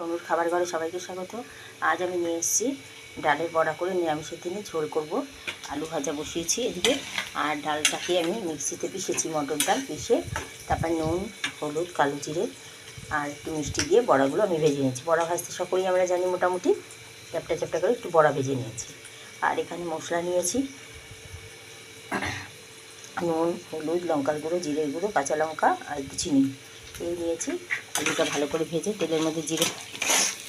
অনুর খাবার ঘরে সবাইকে স্বাগত। আজ আমি নিয়ে এসেছি ডালের বড়া করে নিরামিষের দিনে ঝোল করব। আলু ভাজা বসিয়েছি এদিকে, আর ডালটাকে আমি মিক্সিতে পিষেছি, মটর ডাল পিষে, তারপর নুন, হলুদ, কালো জিরে আর একটু মিষ্টি দিয়ে বড়াগুলো আমি ভেজে নিয়েছি। বড়া ভাজতে সকলেই আমরা জানি, মোটামুটি চ্যাপটা চ্যাপটা করে একটু বড়া ভেজে নিয়েছি। আর এখানে মশলা নিয়েছি নুন, হলুদ, লঙ্কার গুঁড়ো, জিরের গুঁড়ো, কাঁচা লঙ্কা আর একটু চিনি এই নিয়েছি। আলুটা ভালো করে ভেজে তেলের মধ্যে জিরে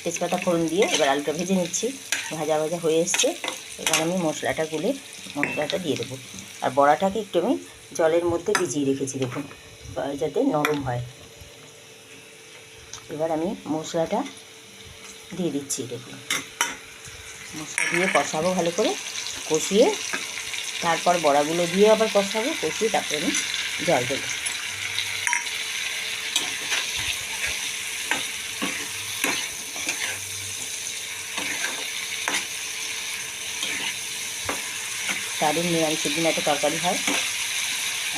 তেজপাতা ফোড়ন দিয়ে এবার আলুটা ভেজে নিচ্ছি। ভাজা ভাজা হয়ে এসছে। এবার আমি মশলাটা গুলে মশলাটা দিয়ে দেবো। আর বড়াটাকে একটু আমি জলের মধ্যে ভিজিয়ে রেখেছি, দেখুন, যাতে নরম হয়। এবার আমি মশলাটা দিয়ে দিচ্ছি, দেখুন। মশলা দিয়ে কষাবো ভালো করে, কষিয়ে তারপর বড়াগুলো দিয়ে আবার কষাবো, কষিয়ে তারপরে আমি জল দেবো। দারুণ নিরামিষের দিন একটা তরকারি হয়,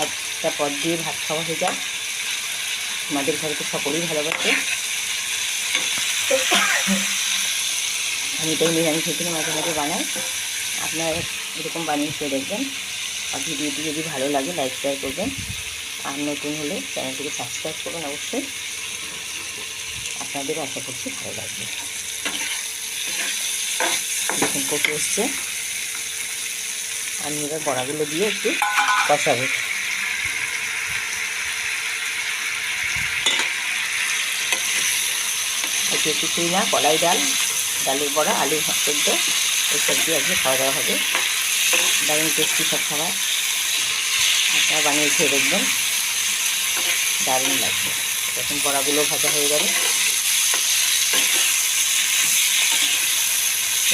একটা পদ দিয়ে ভাত খাওয়া হয়ে যায়। আমাদের ঘরে তো সকলেই ভালোবাসে। আমি এটাই নিরামিষের দিনে মাঝে মাঝে বানাই। আপনারা এরকম বানিয়ে খেয়ে দেখবেন। আর ভিডিওটি যদি ভালো লাগে লাইক শেয়ার করবেন, আর নতুন হলে চ্যানেলটিকে সাবস্ক্রাইব করবেন অবশ্যই। আপনাদেরও আশা করছি ভালো লাগবে। দেখুন কষে এসছে। আমি এবার বড়াগুলো দিয়ে একটু কষাবো। এটি কিছুই না, কলাই ডাল, ডালের বড়া, আলু সেদ্ধ, এইসব দিয়ে আজকে খাওয়া দাওয়া হবে। দারুণ টেস্টি সব খাবার, আপনারা বানিয়ে খেয়ে দেখবেন, দারুণ লাগবে। এখন বড়াগুলো ভাজা হয়ে যাবে।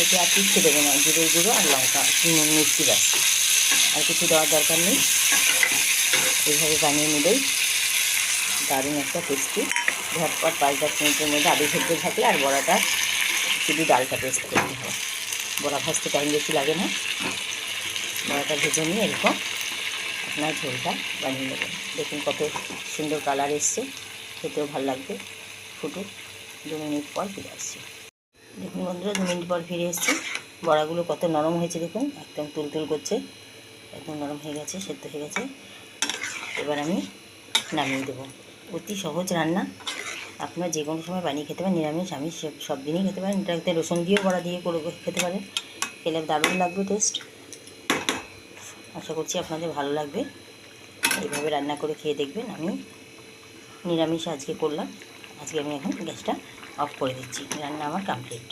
এতে আর কিচ্ছু দেবো না, জিরের গুঁড়ো আর লঙ্কা, নুন, মিষ্টি, ব্যাস, আর কিছু দেওয়ার দরকার নেই। এইভাবে বানিয়ে নিলেই দারুণ একটা টেস্টি, ঝটপট 5-10 মিনিটের মধ্যে আলু সেদ্ধ থাকলে, আর বড়াটা শুধু ডালটা পেস্ট করতে হয়। বড়া ভাজতে টাইম বেশি লাগে না। বড়াটা ভেজে নিয়ে এরকম আপনার ঝোলটা বানিয়ে নেবেন। দেখুন কত সুন্দর কালার এসছে, খেতেও ভালো লাগবে। ফুটুক, 2 মিনিট পর ফিরে আসছি। দেখুন বন্ধুরা, 2 মিনিট পর ফিরে এসেছি। বড়াগুলো কত নরম হয়েছে দেখুন, একদম তুলতুল করছে, একদম নরম হয়ে গেছে, সেদ্ধ হয়ে গেছে। এবার আমি নামিয়ে দেবো। অতি সহজ রান্না, আপনারা যে কোনো সময় বানিয়ে খেতে পারেন। নিরামিষ আমিষ সব দিনই খেতে পারেন। এটাতে রসুন দিয়েও বড়া দিয়ে করে খেতে পারেন, খেলে দারুণ লাগবে টেস্ট। আশা করছি আপনাদের ভালো লাগবে। এইভাবে রান্না করে খেয়ে দেখবেন। আমি নিরামিষ আজকে করলাম। আজকে আমি এখন গ্যাসটা অফ করে দিচ্ছি। রান্না আমার কমপ্লিট।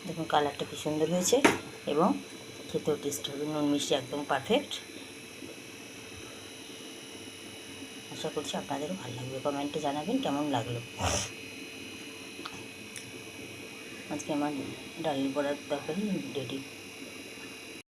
দেখুন কালারটা কি সুন্দর হয়েছে, এবং খেতেও টেস্ট হবে। নুন মিষ্টি একদম পারফেক্ট। আশা করছি আপনাদেরও ভালো লাগবে। কমেন্টে জানাবেন কেমন লাগলো। আজকে আমার ডালের বড়ার তরকারি রেডি।